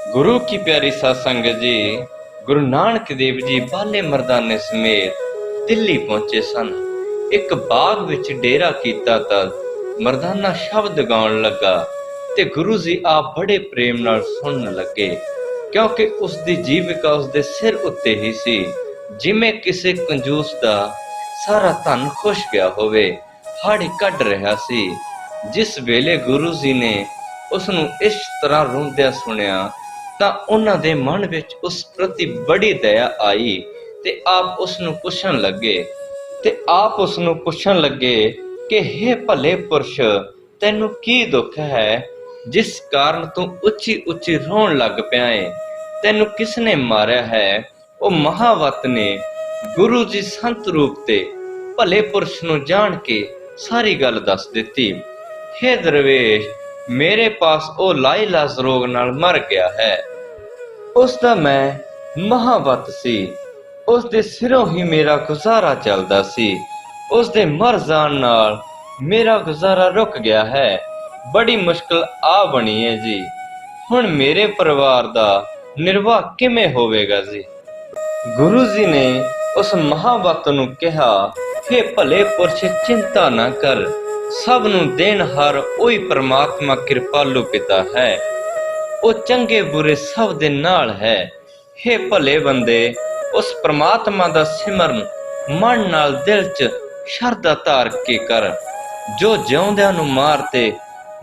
गुरु की प्यारी साध संगत जी, गुरु नानक देव जी बाले मर्दाने समेत दिल्ली पहुंचे सन। एक बाग विच डेरा कीता तद मर्दाना शब्द गाउण लगा ते गुरु जी आप बड़े प्रेम नाल सुनन लगे, क्योंकि उसकी जीविका उसके सिर उत्ते ही सी, जिमें किसी कंजूस दा सारा धन खुश गया होवे। हाड़ी कढ़ रहा सी। जिस वेले गुरु जी ने उसनू इस तरह रोंदिया सुनिया ਤਾਂ ਉਹਨਾਂ ਦੇ ਮਨ ਵਿੱਚ ਉਸ ਪ੍ਰਤੀ ਬੜੀ ਦਇਆ ਆਈ ਤੇ ਆਪ ਉਸ ਨੂੰ ਪੁੱਛਣ ਲੱਗੇ ਕਿ ਹੇ ਭਲੇ ਪੁਰਸ਼, ਤੈਨੂੰ ਕੀ ਦੁੱਖ ਹੈ ਜਿਸ ਕਾਰਨ ਤੂੰ ਉੱਚੀ ਉੱਚੀ ਰੋਣ ਲੱਗ ਪਿਆ ਏ? ਤੈਨੂੰ ਕਿਸ ਨੇ ਮਾਰਿਆ ਹੈ? ਉਹ ਮਹਾਵਤ ਨੇ ਗੁਰੂ ਜੀ ਸੰਤ ਰੂਪ ਤੇ ਭਲੇ ਪੁਰਸ਼ ਨੂੰ ਜਾਣ ਕੇ ਸਾਰੀ ਗੱਲ ਦੱਸ ਦਿੱਤੀ। ਹੇ ਦਰਵੇਸ਼, ਮੇਰੇ ਪਾਸ ਉਹ ਲਾਇਲਾਜ ਰੋਗ ਨਾਲ ਮਰ ਗਿਆ ਹੈ। ਉਸ ਦਾ ਮੈਂ ਮਹਾਵਤ ਸੀ। ਉਸ ਦੇ ਸਿਰੋਂ ਹੀ ਮੇਰਾ ਗੁਜ਼ਾਰਾ ਚੱਲਦਾ ਸੀ। ਉਸ ਦੇ ਮਰ ਜਾਣ ਨਾਲ ਮੇਰਾ ਗੁਜ਼ਾਰਾ ਰੁਕ ਗਿਆ ਹੈ। ਬੜੀ ਮੁਸ਼ਕਲ ਆ ਬਣੀ ਹੈ ਜੀ। ਹੁਣ ਮੇਰੇ ਪਰਿਵਾਰ ਦਾ ਨਿਰਵਾਹ ਕਿਵੇਂ ਹੋਵੇਗਾ ਜੀ? ਗੁਰੂ ਜੀ ਨੇ ਉਸ ਮਹਾਵਤ ਨੂੰ ਕਿਹਾ, ਹੇ ਭਲੇ ਪੁਰਸ਼, ਚਿੰਤਾ ਨਾ ਕਰ। ਸਭ ਨੂੰ ਦੇਣਹਾਰ ਉਹੀ ਪਰਮਾਤਮਾ ਕਿਰਪਾਲੂ ਪਿਤਾ ਹੈ। ਉਹ ਚੰਗੇ ਬੁਰੇ ਸਭ ਦੇ ਨਾਲ ਹੈ। ਹੇ ਭਲੇ ਬੰਦੇ, ਉਸ ਪਰਮਾਤਮਾ ਦਾ ਸਿਮਰਨ ਮਨ ਨਾਲ ਦਿਲ 'ਚ ਸ਼ਰਧਾ ਧਾਰ ਕੇ ਕਰ, ਜੋ ਜਿਉਂਦਿਆਂ ਨੂੰ ਮਾਰ ਤੇ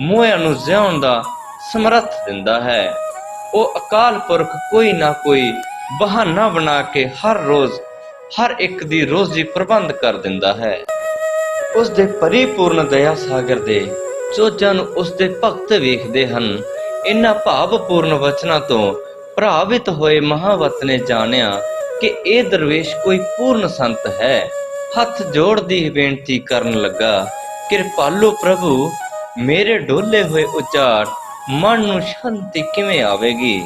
ਮੋਹਿਆਂ ਨੂੰ ਜਿਉਣ ਦਾ ਸਮਰੱਥ ਦਿੰਦਾ ਹੈ। ਉਹ ਅਕਾਲ ਪੁਰਖ ਕੋਈ ਨਾ ਕੋਈ ਬਹਾਨਾ ਬਣਾ ਕੇ ਹਰ ਰੋਜ਼ ਹਰ ਇੱਕ ਦੀ ਰੋਜ਼ੀ ਪ੍ਰਬੰਧ ਕਰ ਦਿੰਦਾ ਹੈ। ਉਸ ਦੇ ਪਰਿਪੂਰਨ ਦਇਆ ਸਾਗਰ ਦੇ ਚੋਜਾਂ ਨੂੰ ਉਸ ਦੇ ਭਗਤ ਵੇਖਦੇ ਹਨ। ਇਨ੍ਹਾਂ ਭਾਵਪੂਰਨ ਵਚਨਾਂ ਤੋਂ ਪ੍ਰਭਾਵਿਤ ਹੋਏ ਮਹਾਵਤ ਨੇ ਜਾਣਿਆ ਕਿ ਇਹ ਦਰਵੇਸ਼ ਕੋਈ ਪੂਰਨ ਸੰਤ ਹੈ। ਹੱਥ ਜੋੜਦੀ ਬੇਨਤੀ ਕਰਨ ਲੱਗਾ, ਕਿਰਪਾਲੂ ਪ੍ਰਭੂ, ਮੇਰੇ ਡੋਲੇ ਹੋਏ ਉਚਾਰ ਮਨ ਨੂੰ ਸ਼ਾਂਤੀ ਕਿਵੇਂ ਆਵੇਗੀ?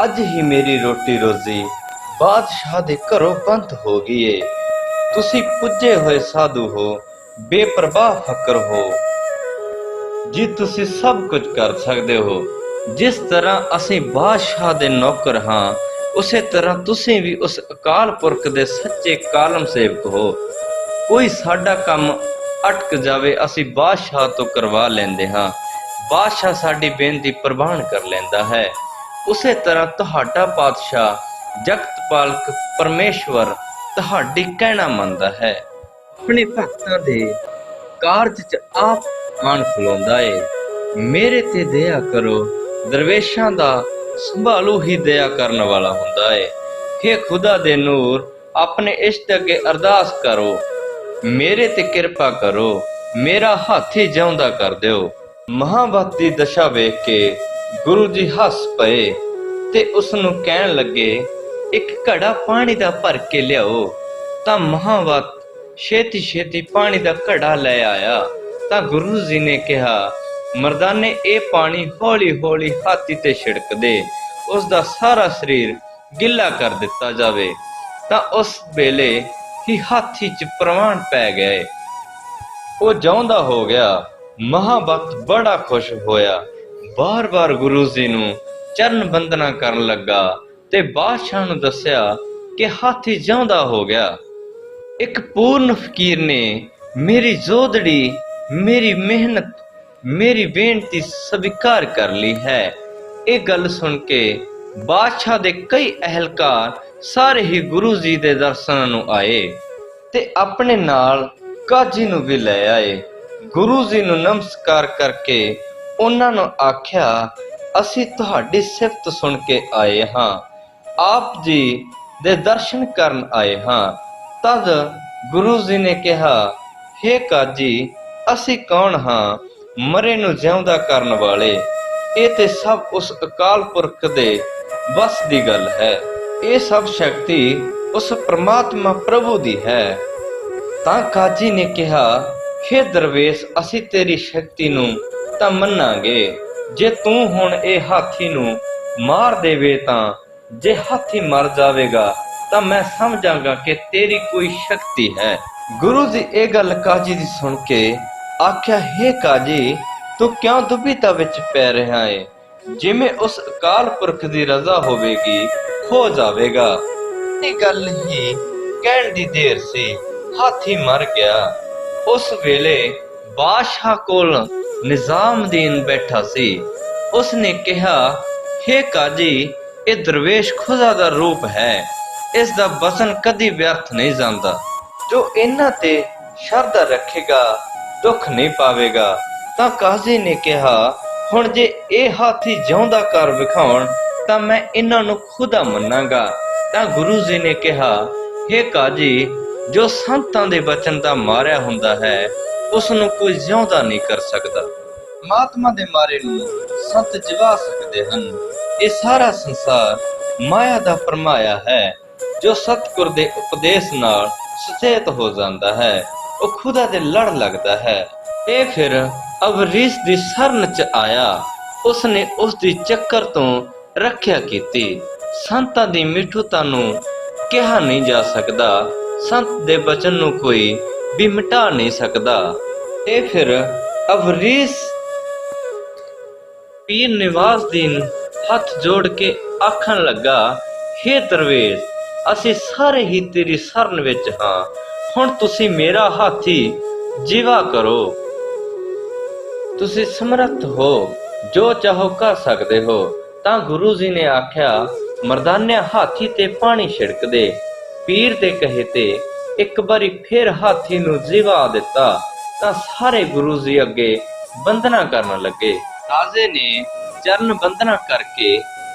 ਅੱਜ ਹੀ ਮੇਰੀ ਰੋਟੀ ਰੋਜ਼ੀ ਬਾਦਸ਼ਾਹ ਦੇ ਘਰੋਂ ਬੰਦ ਹੋ ਗਈ ਏ। ਤੁਸੀਂ ਪੁੱਜੇ ਹੋਏ ਸਾਧੂ ਹੋ, ਬੇਪਰਵਾਹ ਫਕਰ ਹੋ ਜੀ। ਤੁਸੀਂ ਸਭ ਕੁਝ ਕਰ ਸਕਦੇ ਹੋ। ਜਿਸ ਤਰ੍ਹਾਂ ਅਸੀਂ ਬਾਦਸ਼ਾਹ ਦੇ ਨੌਕਰ ਹਾਂ, ਉਸੇ ਤਰ੍ਹਾਂ ਤੁਸੀਂ ਵੀ ਉਸ ਅਕਾਲ ਪੁਰਖ ਦੇ ਸੱਚੇ ਕਾਲਮ ਸੇਵਕ ਹੋ। ਕੋਈ ਸਾਡਾ ਕੰਮ ਅਟਕ ਜਾਵੇ, ਅਸੀਂ ਬਾਦਸ਼ਾਹ ਤੋਂ ਕਰਵਾ ਲੈਂਦੇ ਹਾਂ। ਬਾਦਸ਼ਾਹ ਸਾਡੀ ਬੇਨਤੀ ਪ੍ਰਵਾਨ ਕਰ ਲੈਂਦਾ ਹੈ। ਉਸੇ ਤਰ੍ਹਾਂ ਤੁਹਾਡਾ ਪਾਤਸ਼ਾਹ ਜਗਤ ਪਾਲਕ ਪਰਮੇਸ਼ਵਰ ਤੁਹਾਡੀ ਕਹਿਣਾ ਮੰਨਦਾ ਹੈ। ਆਪਣੇ ਭਗਤਾਂ ਦੇ ਕਾਰਜ 'ਚ ਆਪ ਆਣ ਖਲੋਂਦਾ ਏ। ਮੇਰੇ ਤੇ ਦਇਆ ਕਰੋ। ਦਰਵੇਸ਼ਾਂ ਦਾ ਸੰਭਾਲੂ ਹੀ ਦਇਆ ਕਰਨ ਵਾਲਾ ਹੁੰਦਾ ਏ। ਹੇ ਖੁਦਾ ਦੇ ਨੂਰ, ਆਪਣੇ ਇਸ਼ਟ ਅੱਗੇ ਅਰਦਾਸ ਕਰੋ, ਮੇਰੇ ਤੇ ਕਿਰਪਾ ਕਰੋ, ਮੇਰਾ ਹੱਥ ਹੀ ਜਿਉਂਦਾ ਕਰ ਦਿਓ। ਮਹਾਵਤ ਦੀ ਦਸ਼ਾ ਵੇਖ ਕੇ ਗੁਰੂ ਜੀ ਹੱਸ ਪਏ ਤੇ ਉਸ ਨੂੰ ਕਹਿਣ ਲੱਗੇ, ਇੱਕ ਘੜਾ ਪਾਣੀ ਦਾ ਭਰ ਕੇ ਲਿਆਓ। ਤਾਂ ਮਹਾਵਤ ਛੇਤੀ ਛੇਤੀ ਪਾਣੀ ਦਾ ਘੜਾ ਲੈ ਆਇਆ। ਤਾਂ ਗੁਰੂ ਜੀ ਨੇ ਕਿਹਾ, ਮਰਦਾਨੇ, ਇਹ ਪਾਣੀ ਹੌਲੀ ਹੌਲੀ ਹਾਥੀ ਤੇ ਛਿੜਕ ਦੇ, ਉਸ ਦਾ ਸਾਰਾ ਸਰੀਰ ਗਿੱਲਾ ਕਰ ਦਿੱਤਾ ਜਾਵੇ। ਤਾਂ ਉਸ ਵੇਲੇ ਹੀ ਹਾਥੀ 'ਚ ਪ੍ਰਵਾਨ ਪੈ ਗਏ। ਉਹ ਜਿਉਂਦਾ ਹੋ ਗਿਆ। ਮਹਾਵਤ ਬੜਾ ਖੁਸ਼ ਹੋਇਆ। ਬਾਰ-ਬਾਰ ਗੁਰੂ ਜੀ ਨੂੰ ਚਰਨ ਬੰਦਨਾ ਕਰਨ ਲੱਗਾ ਤੇ ਬਾਦਸ਼ਾਹ ਨੂੰ ਦੱਸਿਆ ਕਿ ਹਾਥੀ ਜਿਉਂਦਾ ਹੋ ਗਿਆ। ਇੱਕ ਪੂਰਨ ਫਕੀਰ ਨੇ ਮੇਰੀ ਜੋਦੜੀ, ਮੇਰੀ ਮਿਹਨਤ, ਮੇਰੀ ਬੇਨਤੀ ਸਵੀਕਾਰ ਕਰ ਲਈ ਹੈ। ਇਹ ਗੱਲ ਸੁਣ ਕੇ ਬਾਦਸ਼ਾਹ ਦੇ ਕਈ ਅਹਿਲਕਾਰ ਸਾਰੇ ਹੀ ਗੁਰੂ ਜੀ ਦੇ ਦਰਸ਼ਨਾਂ ਨੂੰ ਆਏ ਤੇ ਆਪਣੇ ਨਾਲ ਕਾਜੀ ਨੂੰ ਵੀ ਲੈ ਆਏ। ਗੁਰੂ ਜੀ ਨੂੰ ਨਮਸਕਾਰ ਕਰਕੇ ਉਹਨਾਂ ਨੂੰ ਆਖਿਆ, ਅਸੀਂ ਤੁਹਾਡੀ ਸਿਫਤ ਸੁਣ ਕੇ ਆਏ ਹਾਂ, ਆਪ ਜੀ ਦੇ ਦਰਸ਼ਨ ਕਰਨ ਆਏ ਹਾਂ। ਤਦ ਗੁਰੂ ਜੀ ਨੇ ਕਿਹਾ, ਹੇ ਕਾਜੀ, ਅਸੀਂ ਕੌਣ ਹਾਂ? ਮਰੇ ਨੂੰ ਜਿਉਂਦਾ ਕਰਨ ਵਾਲੇ। ਇਹ ਤੇ ਸਭ ਉਸ ਅਕਾਲ ਪੁਰਖ ਦੇ ਵਸ ਦੀ ਗੱਲ ਹੈ। ਇਹ ਸਭ ਸ਼ਕਤੀ ਉਸ ਪ੍ਰਮਾਤਮਾ ਪ੍ਰਭੂ ਦੀ ਹੈ। ਤਾਂ ਕਾਜੀ ਨੇ ਕਿਹਾ, ਹੇ ਦਰਵੇਸ਼, ਅਸੀਂ ਤੇਰੀ ਸ਼ਕਤੀ ਨੂੰ ਤਾਂ ਮੰਨਾਂਗੇ। ਜੇ ਤੂੰ ਹੁਣ ਇਹ ਹਾਥੀ ਨੂੰ ਮਾਰ ਦੇਵੇ ਤਾਂ ਜੇ ਹਾਥੀ ਮਰ ਜਾਵੇਗਾ ਤਾਂ ਮੈਂ ਸਮਝਾਂਗਾ ਕਿ ਤੇਰੀ ਕੋਈ ਸ਼ਕਤੀ ਹੈ। ਗੁਰੂ ਜੀ ਇਹ ਗੱਲ ਕਾਜੀ ਦੀ ਸੁਣ ਕੇ ਆਖਿਆ, ਹੇ ਕਾਜੀ, ਤੂੰ ਕਿਉਂ ਦੁਬਿਧਾ ਵਿੱਚ ਪੈ ਰਿਹਾ ਏ? ਜਿਵੇਂ ਉਸ ਅਕਾਲ ਪੁਰਖ ਦੀ ਰਜ਼ਾ ਹੋਵੇਗੀ ਹੋ ਜਾਵੇਗਾ। ਇਹ ਗੱਲ ਹੀ ਕਹਿਣ ਦੀ ਦੇਰ ਸੀ, ਹਾਥੀ ਮਰ ਗਿਆ। ਉਸ ਵੇਲੇ ਬਾਦਸ਼ਾਹ ਕੋਲ ਨਿਜ਼ਾਮਦੀਨ ਬੈਠਾ ਸੀ। ਉਸ ਨੇ ਕਿਹਾ, ਹੇ ਕਾਜੀ, ਇਹ ਦਰਵੇਸ਼ ਖੁਦਾ ਦਾ ਰੂਪ ਹੈ, ਇਸ ਦਾ ਬਚਨ ਕਦੀ ਵਿਅਰਥ ਨਹੀਂ ਜਾਂਦਾ। ਜੋ ਇਹਨਾਂ ਤੇ ਸ਼ਰਧਾ ਰੱਖੇਗਾ ਦੁੱਖ ਨਹੀਂ ਪਾਵੇਗਾ। ਤਾਂ ਕਾਜ਼ੀ ਨੇ ਕਿਹਾ, ਹੁਣ ਜੇ ਇਹ ਹਾਥੀ ਜਿਉਂਦਾ ਕਰ ਵਿਖਾਉਣ ਤਾਂ ਮੈਂ ਇਹਨਾਂ ਨੂੰ ਖੁਦਾ ਮੰਨਾਂਗਾ। ਤਾਂ ਗੁਰੂ ਜੀ ਨੇ ਕਿਹਾ, ਹੇ ਕਾਜੀ, ਜੋ ਸੰਤਾਂ ਦੇ ਬਚਨ ਦਾ ਮਾਰਿਆ ਹੁੰਦਾ ਹੈ ਉਸ ਨੂੰ ਕੋਈ ਜਿਉਂਦਾ ਨਹੀਂ ਕਰ ਸਕਦਾ। ਪਰਮਾਤਮਾ ਦੇ ਮਾਰੇ ਨੂੰ ਸੰਤ ਜਿਵਾ ਸਕਦੇ ਹਨ। ਇਹ ਸਾਰਾ ਸੰਸਾਰ ਮਾਇਆ ਦਾ ਫਰਮਾਇਆ ਹੈ। ਜੋ ਸਤਿਗੁਰ ਦੇ ਉਪਦੇਸ਼ ਨਾਲ ਸੁਚੇਤ ਹੋ ਜਾਂਦਾ ਹੈ ਉਹ ਖੁਦਾ ਦੇ ਲੜ ਲੱਗਦਾ ਹੈ। ਇਹ ਫਿਰ ਅਵਰੀਸ ਦੀ ਸ਼ਰਨ ਚ ਆਇਆ। ਉਸ ਨੇ ਉਸ ਦੀ ਚੱਕਰ ਤੋਂ ਰੱਖਿਆ ਕੀਤੀ। ਸੰਤਾਂ ਦੀ ਮਿੱਠੂਤਾ ਨੂੰ ਕਿਹਾ ਨਹੀਂ ਜਾ ਸਕਦਾ। ਸੰਤ ਦੇ ਬਚਨ ਨੂੰ ਕੋਈ ਵੀ ਮਿਟਾ ਨਹੀਂ ਸਕਦਾ। ਇਹ ਫਿਰ ਅਵਰੀਸ ਪੀਰ ਨਿਵਾਜ਼ਦੀਨ ਹੱਥ ਜੋੜ ਕੇ ਆਖਣ ਲੱਗਾ, ਹੇ ਦਰਵੇਸ਼, ਅਸੀਂ ਸਾਰੇ ਹੀ ਤੇਰੀ ਸ਼ਰਨ ਵਿੱਚ ਹਾਂ। ਹੁਣ ਤੁਸੀਂ ਮੇਰਾ ਹਾਥੀ ਜੀਵਾ ਕਰੋ। ਤੁਸੀਂ ਸਮਰੱਥ ਹੋ, ਜੋ ਚਾਹੋ ਕਰ ਸਕਦੇ ਹੋ। ਤਾਂ ਗੁਰੂ ਜੀ ਨੇ ਆਖਿਆ, ਮਰਦਾਨਿਆ ਹਾਥੀ ਤੇ ਪਾਣੀ ਛਿੜਕ ਦੇ। ਪੀਰ ਦੇ ਕਹੇ ਤੇ ਇੱਕ ਵਾਰੀ ਫਿਰ ਹਾਥੀ ਨੂੰ ਜੀਵਾ ਦਿੱਤਾ। ਤਾਂ ਸਾਰੇ ਗੁਰੂ ਜੀ ਅੱਗੇ ਬੰਦਨਾ ਕਰਨ ਲੱਗੇ। ਰਾਜੇ ਨੇ ਚਰਨ ਬੰਦਨਾ ਕਰਕੇ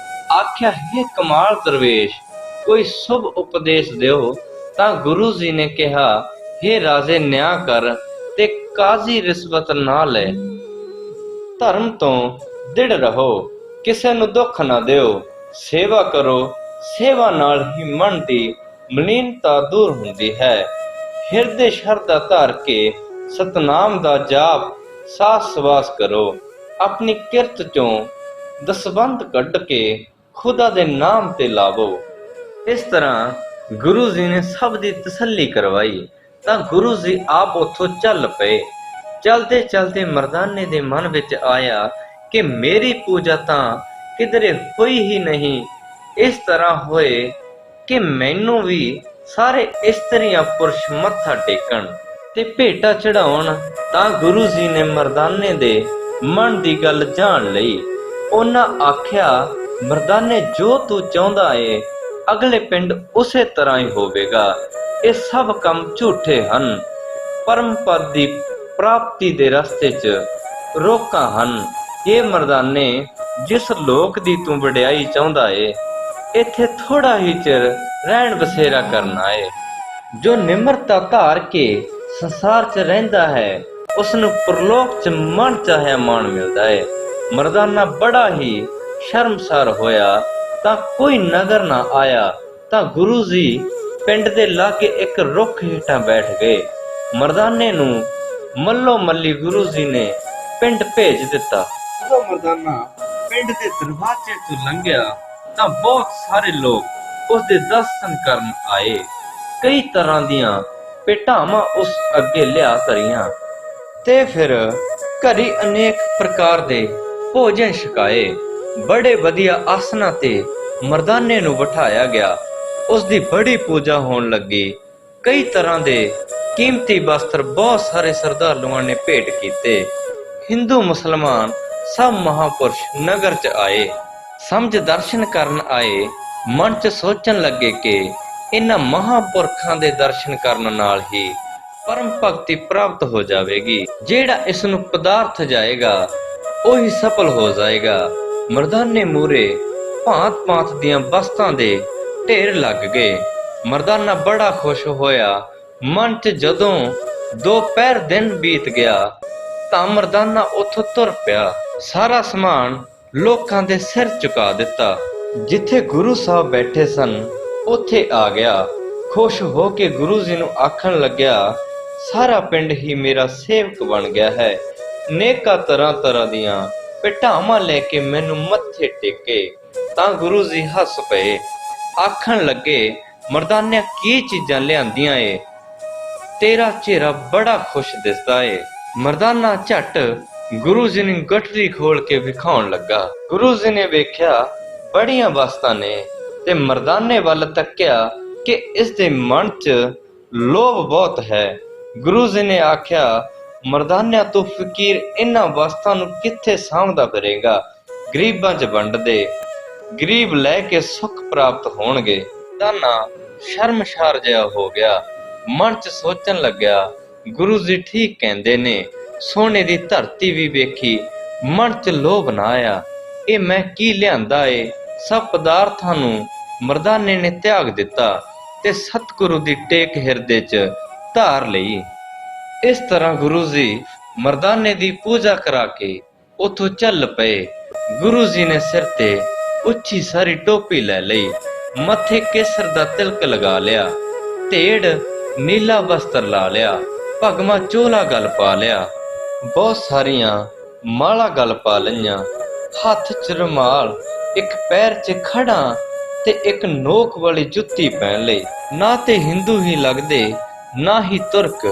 ਆਖਿਆ, ਹੇ ਕਮਾਲ ਦਰਵੇਸ਼, ਕੋਈ ਸ਼ੁਭ ਉਪਦੇਸ਼ ਦਿਓ। ਤਾਂ ਗੁਰੂ ਜੀ ਨੇ ਕਿਹਾ, ਹੇ ਰਾਜੇ, ਨਿਆਂ ਕਰ ਤੇ ਕਾਜ਼ੀ ਰਿਸ਼ਵਤ ਨਾ ਲੈ। ਧਰਮ ਤੋਂ ਦ੍ਰਿੜ ਰਹੋ, ਕਿਸੇ ਨੂੰ ਦੁੱਖ ਨਾ ਦਿਓ। ਸੇਵਾ ਕਰੋ, ਸੇਵਾ ਨਾਲ ਹੀ ਮਨ ਦੀ ਮਲੀਨਤਾ ਦੂਰ ਹੁੰਦੀ ਹੈ। ਹਿਰਦੇ ਸ਼ਰਧਾ ਧਾਰ ਕੇ ਸਤਨਾਮ ਦਾ ਜਾਪ ਸਾਸ ਸਵਾਸ ਕਰੋ। ਆਪਣੀ ਕਿਰਤ ਚੋਂ ਦਸਵੰਧ ਕੱਢ ਕੇ ਖੁਦਾ ਦੇ ਨਾਮ ਤੇ ਲਾਵੋ। ਇਸ ਤਰ੍ਹਾਂ ਗੁਰੂ ਜੀ ਨੇ ਸਭ ਦੀ ਤਸੱਲੀ ਕਰਵਾਈ। ਤਾਂ ਗੁਰੂ ਜੀ ਆਪ ਉੱਥੋਂ ਚੱਲ ਪਏ। ਚਲਦੇ ਚਲਦੇ ਮਰਦਾਨੇ ਦੇ ਮਨ ਵਿੱਚ ਆਇਆ ਕਿ ਮੇਰੀ ਪੂਜਾ ਤਾਂ ਕਿਧਰੇ ਹੋਈ ਹੀ ਨਹੀਂ। ਇਸ ਤਰ੍ਹਾਂ ਹੋਏ ਕਿ ਮੈਨੂੰ ਵੀ ਸਾਰੇ ਇਸਤਰੀਆਂ ਪੁਰਸ਼ ਮੱਥਾ ਟੇਕਣ ਤੇ ਭੇਟਾ ਚੜਾਉਣ। ਤਾਂ ਗੁਰੂ ਜੀ ਨੇ ਮਰਦਾਨੇ ਦੇ ਮਨ ਦੀ ਗੱਲ ਜਾਣ ਲਈ। ਉਹਨਾਂ ਆਖਿਆ, ਮਰਦਾਨੇ, ਜੋ ਤੂੰ ਚਾਹੁੰਦਾ ਏ ਅਗਲੇ ਪਿੰਡ ਉਸੇ ਤਰ੍ਹਾਂ ਹੀ ਹੋਵੇਗਾ। ਇਹ ਸਭ ਕੰਮ ਝੂਠੇ ਹਨ। ਪਰਮ ਪਦ ਦੀ ਪ੍ਰਾਪਤੀ ਦੇ ਰਸਤੇ 'ਚ ਰੋਕਾਂ ਹਨ। ਇਹ ਮਰਦਾਨੇ, ਜਿਸ ਲੋਕ ਦੀ ਤੂੰ ਵਡਿਆਈ ਚਾਹੁੰਦਾ ਏ, ਇੱਥੇ ਥੋੜਾ ਹੀ ਚਿਰ ਰਹਿਣ ਬਸੇਰਾ ਕਰਨਾ ਏ। ਜੋ ਨਿਮਰਤਾ ਧਾਰ ਕੇ ਸੰਸਾਰ 'ਚ ਰਹਿੰਦਾ ਹੈ ਉਸ ਨੂੰ ਪਰਲੋਕ 'ਚ ਮਨ ਚਾਹਿਆ ਮਾਣ ਮਿਲਦਾ ਏ। ਮਰਦਾਨਾ ਬੜਾ ਹੀ ਸ਼ਰਮਸਾਰ ਹੋਇਆ। ਤਾਂ ਕੋਈ ਨਜ਼ਰ ਨਾ ਆਇਆ। ਤਾਂ ਗੁਰੂ ਜੀ ਪਿੰਡ ਦੇ ਲਾਗੇ ਇੱਕ ਰੁੱਖ ਹੇਠਾਂ ਬੈਠ ਗਏ। ਮਰਦਾਨੇ ਨੂੰ ਮੱਲੋ ਮੱਲੀ ਗੁਰੂ ਜੀ ਨੇ ਪਿੰਡ ਭੇਜ ਦਿੱਤਾ। ਜਦੋਂ ਮਰਦਾਨਾ ਪਿੰਡ ਦੇ ਦਰਵਾਜ਼ੇ ਤੋਂ ਲੰਘਿਆ ਤਾਂ ਬਹੁਤ ਸਾਰੇ ਲੋਕ ਉਸ ਦੇ ਦਰਸ਼ਨ ਕਰਨ ਆਏ। ਕਈ ਤਰ੍ਹਾਂ ਦੀਆਂ ਭੇਟਾਵਾਂ ਉਸ ਅੱਗੇ ਲਿਆ ਧਰੀਆਂ ਤੇ ਫਿਰ ਘਰੀ ਅਨੇਕ ਪ੍ਰਕਾਰ ਦੇ ਭੋਜਨ ਛਕਾਏ। ਬੜੇ ਵਧੀਆ ਆਸਨਾਂ ਤੇ ਮਰਦਾਨੇ ਨੂੰ ਬਿਠਾਇਆ ਗਿਆ। ਉਸ ਦੀ ਬੜੀ ਪੂਜਾ ਹੋਣ ਲੱਗੀ। ਕਈ ਤਰ੍ਹਾਂ ਦੇ ਕੀਮਤੀ ਵਸਤਰ ਬਹੁਤ ਸਾਰੇ ਸ਼ਰਧਾਲੂਆਂ ਨੇ ਭੇਟ ਕੀਤੇ। ਹਿੰਦੂ ਮੁਸਲਮਾਨ ਸਭ ਮਹਾਪੁਰਸ਼ ਨਗਰ 'ਚ ਆਏ। ਸਮਝ ਦਰਸ਼ਨ ਕਰਨ ਆਏ। ਮਨ 'ਚ ਸੋਚਣ ਲੱਗੇ ਕਿ ਇਹਨਾਂ ਮਹਾਪੁਰਖਾਂ ਦੇ ਦਰਸ਼ਨ ਕਰਨ ਨਾਲ ਹੀ ਪਰਮ ਭਗਤੀ ਪ੍ਰਾਪਤ ਹੋ ਜਾਵੇਗੀ। ਜਿਹੜਾ ਇਸ ਨੂੰ ਪਦਾਰਥ ਜਾਏਗਾ ਉਹੀ ਸਫਲ ਹੋ ਜਾਏਗਾ। ਮਰਦਾਨੇ ਮੂਰੇ ਭਾਂਤ ਭਾਂਤ ਦੀਆਂ ਵਸਤਾਂ ਦੇ ਢੇਰ ਲੱਗ ਗਏ। ਮਰਦਾਨਾ ਬੜਾ ਖੁਸ਼ ਹੋਇਆ। ਮਨ 'ਚ ਜਦੋਂ ਦੁਪਹਿਰ ਦਿਨ ਬੀਤ ਗਿਆ ਤਾਂ ਮਰਦਾਨਾ ਉੱਥੋਂ ਤੁਰ ਪਿਆ। ਸਾਰਾ ਸਮਾਨ ਲੋਕਾਂ ਦੇ ਸਿਰ ਝੁਕਾ ਦਿੱਤਾ। ਜਿੱਥੇ ਗੁਰੂ ਸਾਹਿਬ ਬੈਠੇ ਸਨ ਉੱਥੇ ਆ ਗਿਆ। ਖੁਸ਼ ਹੋ ਕੇ ਗੁਰੂ ਜੀ ਨੂੰ ਆਖਣ ਲੱਗਿਆ, ਸਾਰਾ ਪਿੰਡ ਹੀ ਮੇਰਾ ਸੇਵਕ ਬਣ ਗਿਆ ਹੈ। ਨੇਕਾਂ ਤਰ੍ਹਾਂ ਦੀਆਂ ਭੇਟਾਵਾਂ ਲੈ ਕੇ ਮੈਨੂੰ ਮੱਥੇ ਟੇਕੇ। ਤਾਂ ਗੁਰੂ ਜੀ ਹੱਸ ਪਏ। ਆਖਣ ਲੱਗੇ, ਮਰਦਾਨਿਆ, ਕੀ ਚੀਜ਼ਾਂ ਲਿਆਂਦੀਆਂ ਏ? ਤੇਰਾ ਚਿਹਰਾ ਬੜਾ ਖੁਸ਼ ਦਿਸਦਾ ਏ। ਮਰਦਾਨਾ ਝੱਟ ਗੁਰੂ ਜੀ ਨੂੰ ਗਠਰੀ ਖੋਲ ਕੇ ਵਿਖਾਉਣ ਲੱਗਾ। ਗੁਰੂ ਜੀ ਨੇ ਵੇਖਿਆ ਬੜੀਆਂ ਵਸਤਾਂ ਨੇ ਤੇ ਮਰਦਾਨੇ ਵੱਲ ਤੱਕਿਆ ਕਿ ਇਸ ਦੇ ਮਨ 'ਚ ਲੋਭ ਬਹੁਤ ਹੈ। ਗੁਰੂ ਜੀ ਨੇ ਆਖਿਆ, ਮਰਦਾਨਿਆਂ ਤੂੰ ਫਕੀਰ ਇਹਨਾਂ ਵਸਤਾਂ ਨੂੰ ਕਿੱਥੇ ਸਾਂਭਦਾ ਫਿਰੇਗਾ? ਗਰੀਬਾਂ 'ਚ ਵੰਡ ਦੇ, ਗਰੀਬ ਲੈ ਕੇ ਸੁੱਖ ਪ੍ਰਾਪਤ ਹੋਣਗੇ। ਮਰਦਾਨਾ ਸ਼ਰਮਸ਼ਾਰ ਜਿਹਾ ਹੋ ਗਿਆ, ਮਨ 'ਚ ਸੋਚਣ ਲੱਗਿਆ, ਗੁਰੂ ਜੀ ਠੀਕ ਕਹਿੰਦੇ ਨੇ। ਸੋਨੇ ਦੀ ਧਰਤੀ ਵੀ ਵੇਖੀ, ਮਨ 'ਚ ਲੋਭ ਨਾ ਆਇਆ। ਇਹ ਮੈਂ ਕੀ ਲਿਆਂਦਾ ਏ? ਸਭ ਪਦਾਰਥਾਂ ਨੂੰ ਮਰਦਾਨੇ ਨੇ ਤਿਆਗ ਦਿੱਤਾ ਤੇ ਸਤਿਗੁਰੂ ਦੀ ਟੇਕ ਹਿਰਦੇ 'ਚ ਧਾਰ ਲਈ। ਇਸ ਤਰ੍ਹਾਂ ਗੁਰੂ ਜੀ ਮਰਦਾਨੇ ਦੀ ਪੂਜਾ ਕਰਾ ਕੇ ਉਥੋਂ ਚੱਲ ਪਏ। ਗੁਰੂ ਜੀ ਨੇ ਸਿਰ ਤੇ ਉੱਚੀ ਸਾਰੀ ਟੋਪੀ ਲੈ ਲਈ, ਮੱਥੇ ਕੇਸਰ ਦਾ ਤਿਲਕ ਲਗਾ ਲਿਆ, ਢੇਡ ਨੀਲਾ ਵਸਤਰ ਲਾ ਲਿਆ, ਭਗਮਾ ਚੋਲਾ ਗਲ ਪਾ ਲਿਆ, ਬਹੁਤ ਸਾਰੀਆਂ ਮਾਲਾ ਗਲ ਪਾ ਲਈਆਂ, ਹੱਥ 'ਚ ਰੁਮਾਲ, ਇੱਕ ਪੈਰ 'ਚ ਖੜਾ ਤੇ ਇੱਕ ਨੋਕ ਵਾਲੀ ਜੁੱਤੀ ਪਹਿਨ ਲਈ। ਨਾ ਤੇ ਹਿੰਦੂ ਹੀ ਲੱਗਦੇ ਨਾ ਹੀ ਤੁਰਕ।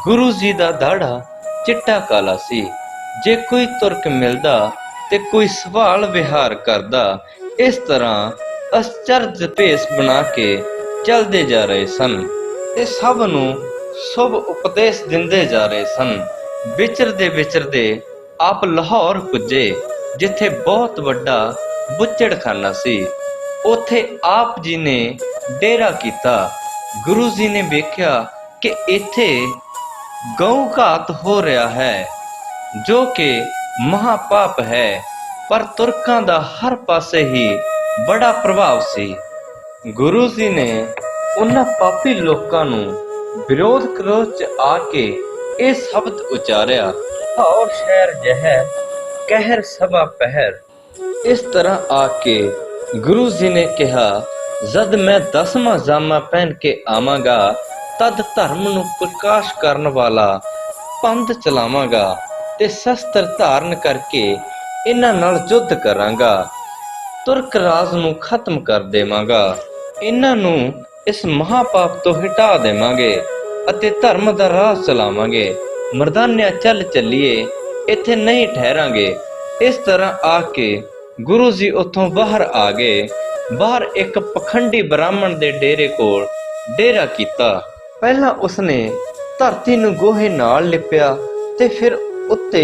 ਗੁਰੂ ਜੀ ਦਾ ਦਾੜਾ ਚਿੱਟਾ ਕਾਲਾ ਸੀ। ਜੇ ਕੋਈ ਤੁਰਕ ਮਿਲਦਾ ਤੇ ਕੋਈ ਸਵਾਲ ਵਿਹਾਰ ਕਰਦਾ। ਇਸ ਤਰ੍ਹਾਂ ਅਚਰਜ ਭੇਸ ਬਣਾ ਕੇ ਚੱਲਦੇ ਜਾ ਰਹੇ ਸਨ ਤੇ ਸਭ ਨੂੰ ਸ਼ੁਭ ਉਪਦੇਸ਼ ਦਿੰਦੇ ਜਾ ਰਹੇ ਸਨ। ਵਿਚਰਦੇ ਵਿਚਰਦੇ ਆਪ ਲਾਹੌਰ ਪੁੱਜੇ, ਜਿੱਥੇ ਬਹੁਤ ਵੱਡਾ ਬੁੱਚੜਖਾਨਾ ਸੀ। ਉੱਥੇ ਆਪ ਜੀ ਨੇ ਡੇਰਾ ਕੀਤਾ। ਗੁਰੂ ਜੀ ਨੇ ਵੇਖਿਆ ਕਿ ਇੱਥੇ ਗਊ ਘਾਤ ਹੋ ਰਿਹਾ ਹੈ, ਜੋ ਕਿ ਮਹਾਪਾਪ ਹੈ, ਪਰ ਤੁਰਕਾਂ ਦਾ ਹਰ ਪਾਸੇ ਹੀ ਬੜਾ ਪ੍ਰਭਾਵ ਸੀ। ਗੁਰੂ ਜੀ ਨੇ ਉਹਨਾਂ ਪਾਪੀ ਲੋਕਾਂ ਨੂੰ ਵਿਰੋਧ ਕਰੋਧ 'ਚ ਆ ਕੇ ਇਹ ਸ਼ਬਦ ਉਚਾਰਿਆ, ਲਾਹੌਰ ਸ਼ਹਿਰ ਜ਼ਹਿਰ, ਕਹਿਰ ਸਭਾ ਪਹਿਰ। ਇਸ ਤਰ੍ਹਾਂ ਆ ਕੇ ਗੁਰੂ ਜੀ ਨੇ ਕਿਹਾ, ਜਦ ਮੈਂ 10ਵਾਂ ਜਾਮਾ ਪਹਿਨ ਕੇ ਆਵਾਂਗਾ, ਤਦ ਧਰਮ ਨੂੰ ਪ੍ਰਕਾਸ਼ ਕਰਨ ਵਾਲਾ ਪੰਥ ਚਲਾਵਾਂਗਾ ਤੇ ਸ਼ਸਤਰ ਧਾਰਨ ਕਰਕੇ ਇਹਨਾਂ ਨਾਲ ਯੁੱਧ ਕਰਾਂਗਾ। ਤੁਰਕ ਰਾਜ ਨੂੰ ਖਤਮ ਕਰ ਦੇਵਾਂਗਾ। ਇਹਨਾਂ ਨੂੰ ਇਸ ਮਹਾਪਾਪ ਤੋਂ ਹਟਾ ਦੇਵਾਂਗੇ ਅਤੇ ਧਰਮ ਦਾ ਰਾਹ ਚਲਾਵਾਂਗੇ। ਮਰਦਾਨਿਆਂ ਚੱਲ ਚੱਲੀਏ, ਇੱਥੇ ਨਹੀਂ ਠਹਿਰਾਂਗੇ। ਇਸ ਤਰ੍ਹਾਂ ਆ ਕੇ ਗੁਰੂ ਜੀ ਉੱਥੋਂ ਬਾਹਰ ਆ ਗਏ। ਬਾਹਰ ਇੱਕ ਪਖੰਡੀ ਬ੍ਰਾਹਮਣ ਦੇ ਡੇਰੇ ਕੋਲ ਡੇਰਾ ਕੀਤਾ। ਪਹਿਲਾਂ ਉਸਨੇ ਧਰਤੀ ਨੂੰ ਗੋਹੇ ਨਾਲ ਲਿਪਿਆ ਤੇ ਫਿਰ ਉੱਤੇ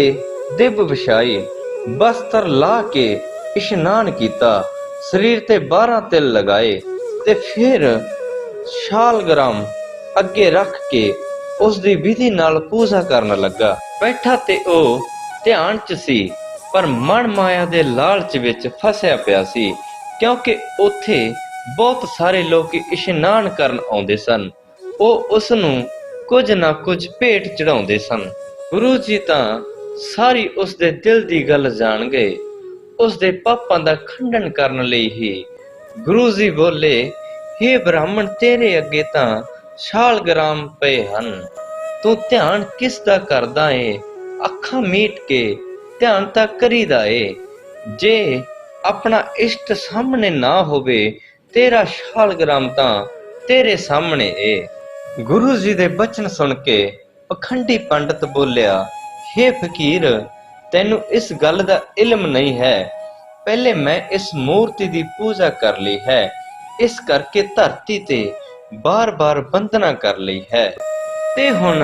ਦਿਬ ਵਿਛਾਈ, ਬਸਤਰ ਲਾ ਕੇ ਇਸ਼ਨਾਨ ਕੀਤਾ, ਸਰੀਰ ਤੇ 12 ਤਿਲ ਲਗਾਏ ਤੇ ਫਿਰ ਸ਼ਾਲਗ੍ਰਾਮ ਅੱਗੇ ਰੱਖ ਕੇ ਉਸ ਦੀ ਵਿਧੀ ਨਾਲ ਪੂਜਾ ਕਰਨ ਲੱਗਾ। ਬੈਠਾ ਤੇ ਉਹ ਧਿਆਨ 'ਚ ਸੀ, ਪਰ ਮਨ ਮਾਇਆ ਦੇ ਲਾਲਚ ਵਿੱਚ ਫਸਿਆ ਪਿਆ ਸੀ, ਕਿਉਂਕਿ ਉੱਥੇ ਬਹੁਤ ਸਾਰੇ ਲੋਕ ਇਸ਼ਨਾਨ ਕਰਨ ਆਉਂਦੇ ਸਨ। ਉਹ ਉਸ ਨੂੰ ਕੁਝ ਨਾ ਕੁਝ ਭੇਟ ਚੜਾਉਂਦੇ ਸਨ। ਗੁਰੂ ਜੀ ਤਾਂ ਸਾਰੀ ਉਸ ਦੇ ਦਿਲ ਦੀ ਗੱਲ ਜਾਣ ਗਏ। ਉਸ ਦੇ ਪਾਪਾਂ ਦਾ ਖੰਡਨ ਕਰਨ ਲਈ ਹੀ ਗੁਰੂ ਜੀ ਬੋਲੇ, ਹੇ ਬ੍ਰਾਹਮਣ, ਤੇਰੇ ਅੱਗੇ ਤਾਂ ਸ਼ਾਲਗ੍ਰਾਮ ਪਏ ਹਨ, ਤੂੰ ਧਿਆਨ ਕਿਸ ਦਾ ਕਰਦਾ ਏ? ਅੱਖਾਂ ਮੀਟ ਕੇ ਧਿਆਨ ਤਾਂ ਕਰੀਦਾ ਏ। ਜੇ ਆਪਣਾ ਇਸ਼ਟ ਸਾਹਮਣੇ ਨਾ ਹੋਵੇ, ਤੇਰਾ ਸ਼ਾਲਗ੍ਰਾਮ ਤਾਂ ਤੇਰੇ ਸਾਹਮਣੇ ਏ। ਗੁਰੂ ਜੀ ਦੇ ਬਚਨ ਸੁਣ ਕੇ ਪਖੰਡੀ ਪੰਡਤ ਬੋਲਿਆ, ਹੇ ਫਕੀਰ, ਤੈਨੂੰ ਇਸ ਗੱਲ ਦਾ ਇਲਮ ਨਹੀਂ ਹੈ। ਪਹਿਲੇ ਮੈਂ ਇਸ ਮੂਰਤੀ ਦੀ ਪੂਜਾ ਕਰ ਲਈ ਹੈ, ਇਸ ਕਰਕੇ ਧਰਤੀ ਤੇ ਬਾਰ-ਬਾਰ ਬੰਦਨਾ ਕਰ ਲਈ ਹੈ, ਤੇ ਹੁਣ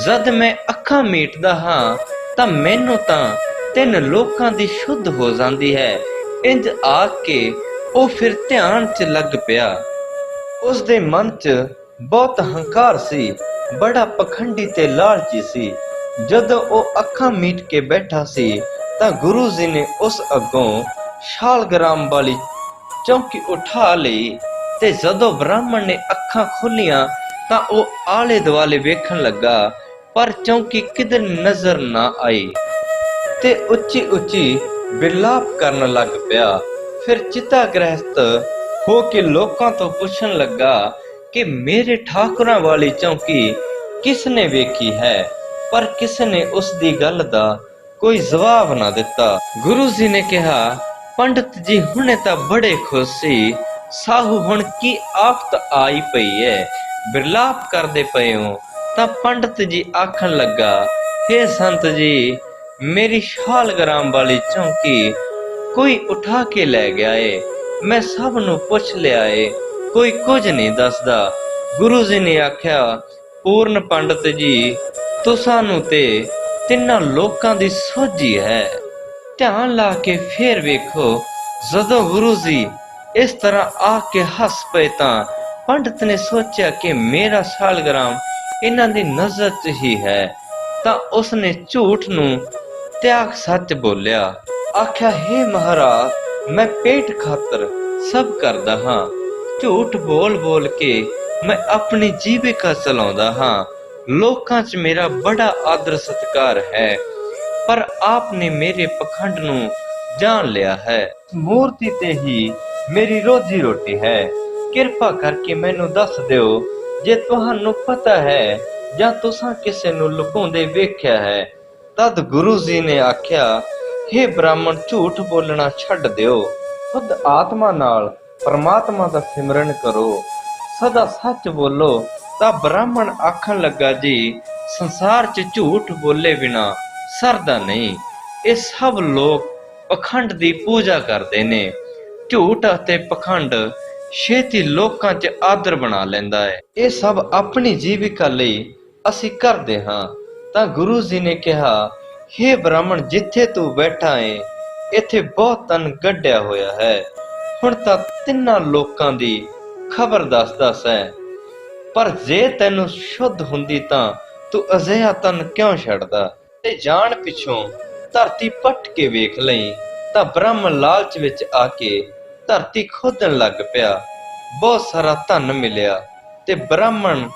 ਜਦ ਮੈਂ ਅੱਖਾਂ ਮੀਟਦਾ ਹਾਂ ਤਾਂ ਮੈਨੂੰ ਤਾਂ 3 ਲੋਕਾਂ ਦੀ ਸ਼ੁੱਧ ਹੋ ਜਾਂਦੀ ਹੈ। ਇੰਜ ਆਖ ਕੇ ਉਹ ਫਿਰ ਧਿਆਨ 'ਚ ਲੱਗ ਪਿਆ। ਉਸ ਦੇ ਮਨ 'ਚ ਬਹੁਤ ਹੰਕਾਰ ਸੀ, ਬੜਾ ਪਖੰਡੀ ਤੇ ਲਾਲਚੀ ਸੀ। ਜਦੋਂ ਉਹ ਅੱਖਾਂ ਮੀਟ ਕੇ ਬੈਠਾ ਸੀ ਤਾਂ ਗੁਰੂ ਜੀ ਨੇ ਉਸ ਅੱਗੋਂ ਸ਼ਾਲਗ੍ਰਾਮ ਵਾਲੀ ਚੌਂਕੀ ਉਠਾ ਲਈ, ਤੇ ਜਦੋਂ ਬ੍ਰਾਹਮਣ ਨੇ ਅੱਖਾਂ ਖੋਲੀਆਂ ਤਾਂ ਉਹ ਆਲੇ ਦੁਆਲੇ ਵੇਖਣ ਲੱਗਾ, ਪਰ ਚੌਂਕੀ ਕਿਧਰ ਨਜ਼ਰ ਨਾ ਆਈ ਤੇ ਉੱਚੀ ਉੱਚੀ ਵਿਲਾਪ ਕਰਨ ਲੱਗ ਪਿਆ। ਫਿਰ ਚਿਤਾ ਗ੍ਰਹਿਸਤ ਹੋ ਕੇ ਲੋਕਾਂ ਤੋਂ ਪੁੱਛਣ ਲੱਗਾ ਕਿ ਮੇਰੇ ਠਾਕੁਰਾਂ ਵਾਲੀ ਚੌਂਕੀ ਕਿਸ ਨੇ ਵੇਖੀ ਹੈ, ਪਰ ਕਿਸ ਨੇ ਉਸ ਦੀ ਗੱਲ ਦਾ ਕੋਈ ਜਵਾਬ ਨਾ ਦਿੱਤਾ। ਗੁਰੂ ਜੀ ਨੇ ਕਿਹਾ, ਪੰਡਤ ਜੀ ਹੁਣੇ ਤਾਂ ਬੜੇ ਖੁਸ਼ ਸੀ, ਸਾਹੂ ਹੁਣ ਕੀ ਆਫਤ ਆਈ ਪਈ ਹੈ, ਵਿਰਲਾਪ ਕਰਦੇ ਪਏ ਹੋ। ਤਾਂ ਪੰਡਤ ਜੀ ਆਖਣ ਲੱਗਾ, ਹੇ ਸੰਤ ਜੀ, मेरी शालग्राम वाली चौकी कोई उठा के लै गया है। मैं सब नू पुछ लिया है, कोई कुछ नहीं दसदा। गुरु जी ने आख्या, पूर्ण पंडित जी, तुसां नू ते तिन्हां लोकां दी सोझी है। ध्यान ला के फिर वेखो, जदों गुरु जी इस तरह आके हस पे तां पंडित ने सोचा कि मेरा शालग्राम इन्हां दी नजर च ही है, तां उसने झूठ नू त्याग सच बोलिया। आख्या, हे महाराज, मैं पेट खातर सब करदा हां। झूठ बोल बोल के मैं अपनी जीविका चलाउंदा हां। लोकां च मेरा बड़ा आदर सत्कार है, पर आपने मेरे पखंड नू जान लिया है। मूर्ति ते ही मेरी रोजी रोटी है। किरपा करके मैनू दस दिओ, जे तुहानू पता है जां तुसां किसे नू लुकाउंदे वेख्या है। तद गुरु जी ने आख्या, हे ब्राह्मण, झूठ बोलना छड्ड दिओ। खुद आत्मा नाल परमात्मा दा सिमरन करो, सदा सच बोलो। ता ब्राह्मण आखन लगा, जी संसार च झूठ बोले बिना सरदा नहीं। ਇਹ ਸਭ ਲੋਕ ਪਖੰਡ ਦੀ ਪੂਜਾ ਕਰਦੇ ਨੇ। ਝੂਠ ਅਤੇ ਪਖੰਡ ਛੇਤੀ ਲੋਕਾਂ 'ਚ ਆਦਰ ਬਣਾ ਲੈਂਦਾ ਹੈ। ਇਹ ਸਭ ਆਪਣੀ ਜੀਵਿਕਾ ਲਈ ਅਸੀਂ ਕਰਦੇ ਹਾਂ। ਤਾਂ ਗੁਰੂ ਜੀ ਨੇ ਕਿਹਾ, ਹੇ ਬ੍ਰਾਹਮਣ, ਜਿੱਥੇ ਤੂੰ ਬੈਠਾ ਏ ਇੱਥੇ ਬਹੁਤ ਧਨ ਗੱਡਿਆ ਹੋਇਆ ਹੈ। ਹੁਣ ਤਾਂ ਤਿੰਨਾਂ ਲੋਕਾਂ ਦੀ ਖਬਰ ਦੱਸ ਹੈ, ਪਰ ਜੇ ਤੈਨੂੰ ਸ਼ੁੱਧ ਹੁੰਦੀ ਤਾਂ ਤੂੰ ਅਜਿਹਾ ਧਨ ਕਿਉਂ ਛੱਡਦਾ? ਤੇ ਜਾਣ ਪਿੱਛੋਂ ਧਰਤੀ ਪੱਟ ਕੇ ਵੇਖ ਲਈ। ਤਾਂ ਬ੍ਰਾਹਮਣ ਲਾਲਚ ਵਿੱਚ ਆ ਕੇ ਧਰਤੀ ਖੋਦਣ ਲੱਗ ਪਿਆ। ਬਹੁਤ ਸਾਰਾ ਧਨ ਮਿਲਿਆ ਤੇ ਬ੍ਰਾਹਮਣ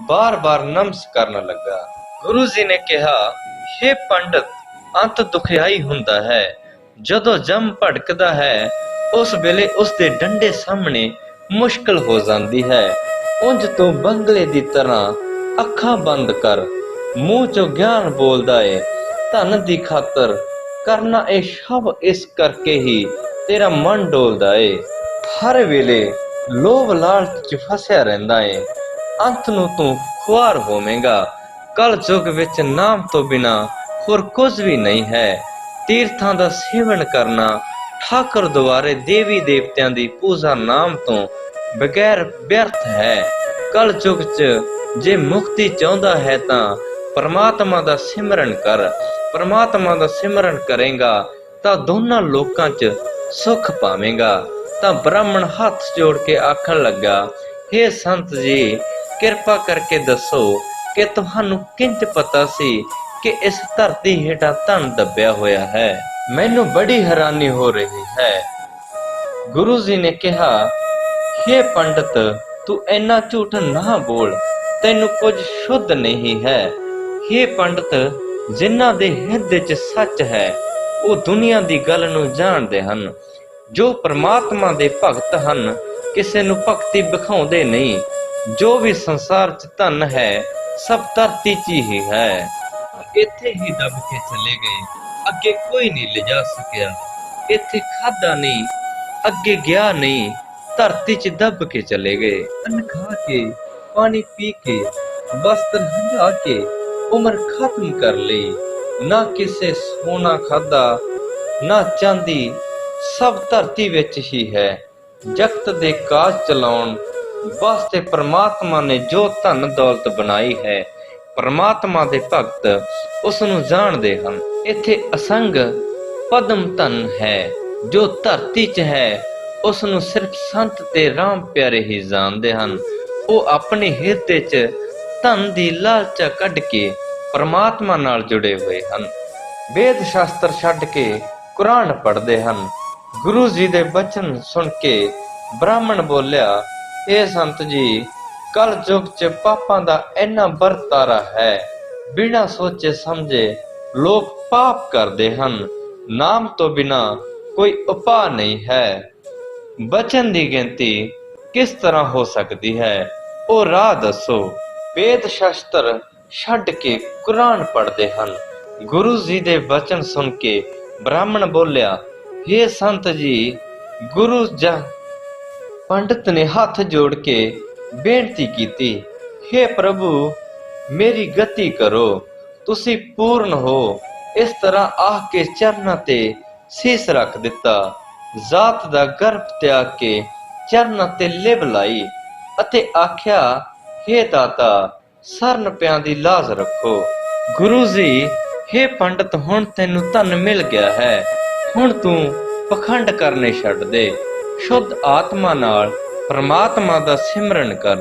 ਬਾਰ-ਬਾਰ ਨਮਸ ਕਰਨ ਲੱਗਾ। ਗੁਰੂ ਜੀ ਨੇ ਕਿਹਾ, ਹੇ ਪੰਡਤ, ਅੰਤ ਦੁਖਿਆਈ ਹੁੰਦਾ ਹੈ। ਜਦੋਂ ਜਮ ਭੜਕਦਾ ਹੈ, ਉਸ ਵੇਲੇ ਉਸ ਦੇ ਡੰਡੇ ਸਾਹਮਣੇ ਮੁਸ਼ਕਲ ਹੋ ਜਾਂਦੀ ਹੈ। ਉਂਝ ਤੋਂ ਬੰਗਲੇ ਦੀ ਤਰ੍ਹਾਂ ਅੱਖਾਂ ਬੰਦ ਕਰ, ਮੂੰਹ ਚੋਂ ਗਿਆਨ ਬੋਲਦਾ ਏ। ਧਨ ਦੀ ਖਾਤਰ ਕਰਨਾ ਇਹ ਸਭ ਇਸ ਕਰਕੇ ਹੀ ਤੇਰਾ ਮਨ ਡੋਲਦਾ ਏ। ਹਰ ਵੇਲੇ ਲੋਭ ਲਾਲਚ ਚ ਫਸਿਆ ਰਹਿੰਦਾ ਏ। ਅੰਤ ਨੂੰ ਤੂੰ ਖੁਆਰ ਹੋਵੇਂਗਾ। ਕਲ ਯੁੱਗ ਵਿੱਚ ਨਾਮ ਤੋਂ ਬਿਨਾ ਹੋਰ ਕੁਝ ਵੀ ਨਹੀਂ ਹੈ। ਤੀਰਥਾਂ ਦਾ ਸੇਵਨ ਕਰਨਾ, ਠਾਕੁਰ ਦੁਆਰੇ ਦੇਵੀ ਦੇਵਤਿਆਂ ਦੀ ਪੂਜਾ ਨਾਮ ਤੋਂ ਬਗੈਰ ਵਿਅਰਥ ਹੈ। ਕਲ ਯੁੱਗ ਚ ਜੇ ਮੁਕਤੀ ਚਾਹੁੰਦਾ ਹੈ ਤਾਂ ਪਰਮਾਤਮਾ ਦਾ ਸਿਮਰਨ ਕਰ। ਪਰਮਾਤਮਾ ਦਾ ਸਿਮਰਨ ਕਰੇਗਾ ਤਾਂ ਦੋਨਾਂ ਲੋਕਾਂ 'ਚ ਸੁੱਖ ਪਾਵੇਂਗਾ। ਤਾਂ ਬ੍ਰਾਹਮਣ ਹੱਥ ਜੋੜ ਕੇ ਆਖਣ ਲੱਗਾ, ਹੇ ਸੰਤ ਜੀ, ਕਿਰਪਾ ਕਰਕੇ ਦੱਸੋ ਕਿ ਤੁਹਾਨੂੰ ਕਿੰਜ ਪਤਾ ਸੀ ਕਿ ਇਸ ਧਰਤੀ ਹੇਠਾਂ ਧਨ ਦੱਬਿਆ ਹੋਇਆ ਹੈ? ਮੈਨੂੰ ਬੜੀ ਹੈਰਾਨੀ ਹੋ ਰਹੀ ਹੈ। ਗੁਰੂ ਜੀ ਨੇ ਕਿਹਾ, ਹੇ ਪੰਡਤ, ਤੂੰ ਇੰਨਾ ਝੂਠ ਨਾ ਬੋਲ, ਤੈਨੂੰ ਕੁਝ ਸ਼ੁੱਧ ਨਹੀਂ ਹੈ। ਹੇ ਪੰਡਤ, ਜਿਨ੍ਹਾਂ ਦੇ ਹਿਰਦੇ 'ਚ ਸੱਚ ਹੈ ਉਹ ਦੁਨੀਆ ਦੀ ਗੱਲ ਨੂੰ ਜਾਣਦੇ ਹਨ। ਜੋ ਪਰਮਾਤਮਾ ਦੇ ਭਗਤ ਹਨ, ਕਿਸੇ ਨੂੰ ਭਗਤੀ ਵਿਖਾਉਂਦੇ ਨਹੀਂ। ਜੋ ਵੀ ਸੰਸਾਰ 'ਚ ਧਨ ਹੈ, ਸਭ ਧਰਤੀ 'ਚ ਹੀ ਹੈ। ਇੱਥੇ ਹੀ ਦੱਬ ਕੇ ਚਲੇ ਗਏ, ਅੱਗੇ ਕੋਈ ਨਹੀਂ ਲਿਜਾ ਸਕਿਆ। ਇੱਥੇ ਖਾਧਾ ਨਹੀਂ, ਅੱਗੇ ਗਿਆ ਨਹੀਂ, ਧਰਤੀ 'ਚ ਦੱਬ ਕੇ ਚਲੇ ਗਏ। ਅੰਨ ਖਾ ਕੇ, ਪਾਣੀ ਪੀ ਕੇ, ਵਸਤਰ ਹੰਢਾ ਕੇ ਉਮਰ ਖਤਮ ਕਰ ਲਈ। ਨਾ ਕਿਸੇ ਸੋਨਾ ਖਾਧਾ, ਨਾ ਚਾਂਦੀ, ਸਭ ਧਰਤੀ ਵਿੱਚ ਹੀ ਹੈ। ਜਗਤ ਦੇ ਕਾਜ ਚਲਾਉਣ ਵਾਸਤੇ ਪਰਮਾਤਮਾ ਨੇ ਜੋ ਧਨ ਦੌਲਤ ਬਣਾਈ ਹੈ, ਪਰਮਾਤਮਾ ਦੇ ਭਗਤ ਉਸ ਨੂੰ ਜਾਣਦੇ ਹਨ। ਇੱਥੇ ਅਸੰਗ ਪਦਮ ਧਨ ਹੈ ਜੋ ਧਰਤੀ 'ਚ ਹੈ, ਉਸ ਨੂੰ ਸਿਰਫ ਸੰਤ ਤੇ ਰਾਮ ਪਿਆਰੇ ਹੀ ਜਾਣਦੇ ਹਨ। ਉਹ ਆਪਣੇ ਹਿਰਦੇ 'ਚ ਧਨ ਦੀ ਲਾਲਚਾ ਕੱਢ ਕੇ ਪਰਮਾਤਮਾ ਨਾਲ ਜੁੜੇ ਹੋਏ ਹਨ। ਵੇਦ ਸ਼ਾਸਤਰ ਛੱਡ ਕੇ ਕੁਰਾਨ ਪੜ੍ਹਦੇ ਹਨ। ਗੁਰੂ ਜੀ ਦੇ ਬਚਨ ਸੁਣ ਕੇ ਬ੍ਰਾਹਮਣ ਬੋਲਿਆ, ਇਹ ਸੰਤ ਜੀ, ਕਲ ਯੁੱਗ 'ਚ ਪਾਪਾਂ ਦਾ ਇੰਨਾ ਵਰਤਾਰਾ ਹੈ। ਬਿਨਾਂ ਸੋਚੇ ਸਮਝੇ ਲੋਕ ਪਾਪ ਕਰਦੇ ਹਨ। ਨਾਮ ਤੋਂ ਬਿਨਾ ਕੋਈ ਉਪਾਅ ਨਹੀਂ ਹੈ। ਬਚਨ ਦੀ ਗਿਣਤੀ ਕਿਸ ਤਰ੍ਹਾਂ ਹੋ ਸਕਦੀ ਹੈ? ਉਹ ਰਾਹ ਦੱਸੋ। ਵੇਦ ਸ਼ਾਸਤਰ ਛੱਡ ਕੇ ਕੁਰਾਨ ਪੜ੍ਹਦੇ ਹਨ। ਗੁਰੂ ਜੀ ਦੇ ਬਚਨ ਸੁਣ ਕੇ ਬ੍ਰਾਹਮਣ ਬੋਲਿਆ, ਹੇ ਸੰਤ ਜੀ, ਗੁਰੂ ਜੀ। ਪੰਡਿਤ ਨੇ ਹੱਥ ਜੋੜ ਕੇ ਬੇਨਤੀ ਕੀਤੀ, ਹੇ ਪ੍ਰਭੂ, ਮੇਰੀ ਗਤੀ ਕਰੋ। ਤੁਸੀਂ ਪੂਰਨ ਹੋ, ਇਸ ਤਰ੍ਹਾਂ ਆਖ ਕੇ ਚਰਨਾਂ ਤੇ ਸੀਸ ਰੱਖ ਦਿੱਤਾ। ਜ਼ਾਤ ਦਾ ਗਰਭ ਤਿਆਗ ਕੇ ਚਰਨਾਂ ਤੇ ਲਿਵ ਲਾਈ ਅਤੇ ਆਖਿਆ, ਹੇ ਦਾਤਾ, ਸਰਨ ਪਿਆਂ ਦੀ ਲਾਜ ਰੱਖੋ। ਗੁਰੂ ਜੀ, ਹੇ ਪੰਡਤ, ਹੁਣ ਤੈਨੂੰ ਧਨ ਮਿਲ ਗਿਆ ਹੈ। ਹੁਣ ਤੂੰ ਪਖੰਡ ਕਰਨੇ ਛੱਡ ਦੇ। ਸ਼ੁੱਧ ਆਤਮਾ ਨਾਲ ਪਰਮਾਤਮਾ ਦਾ ਸਿਮਰਨ ਕਰ।